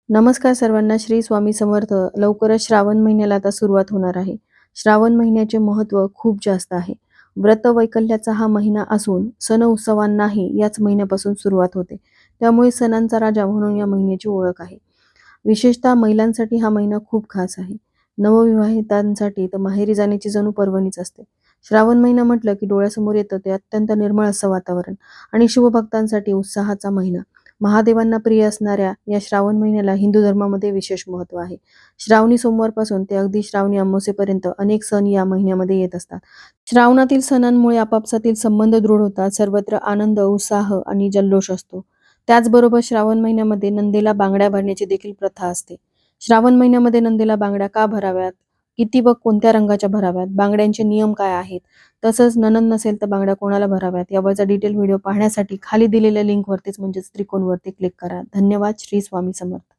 नमस्कार सर्वांना. श्री स्वामी समर्थ. लवकरच श्रावण महिन्याला आता सुरुवात होणार आहे. श्रावण महिन्याचे महत्त्व खूप जास्त आहे. व्रत वैकल्याचा हा महिना असून सण उत्सवांनाही याच महिन्यापासून सुरुवात होते. त्यामुळे सणांचा राजा म्हणून या महिन्याची ओळख आहे. विशेषतः महिलांसाठी हा महिना खूप खास आहे. नवविवाहितांसाठी तर माहेरी जाण्याची जणू पर्वणीच असते. श्रावण महिना म्हटलं की डोळ्यासमोर येतं ते अत्यंत निर्मळ असं वातावरण आणि शिवभक्तांसाठी उत्साहाचा महिना. महादेवांना प्रिय असणाऱ्या या श्रावण महिन्याला हिंदू धर्मामध्ये विशेष महत्त्व आहे. श्रावणी सोमवारपासून ते अगदी श्रावणी अमावस्येपर्यंत अनेक सण या महिन्यामध्ये येत असतात. श्रावणातील सणांमुळे आपापसातील संबंध दृढ होतात. सर्वत्र आनंद, उत्साह आणि जल्लोष असतो. त्याचबरोबर श्रावण महिन्यामध्ये नंदीला बांगड्या भरण्याची देखील प्रथा असते. श्रावण महिन्यामध्ये नंदीला बांगड्या का भराव्यात? किती व कोणत्या रंगाच्या भराव्यात? बांगड्यांचे नियम काय आहेत? तसंच नणंद नसेल तर बांगड्या कोणाला भराव्यात? यावरचा डिटेल व्हिडिओ पाहण्यासाठी खाली दिलेल्या लिंकवरतीच म्हणजेच त्रिकोणवरती क्लिक करा. धन्यवाद. श्री स्वामी समर्थ.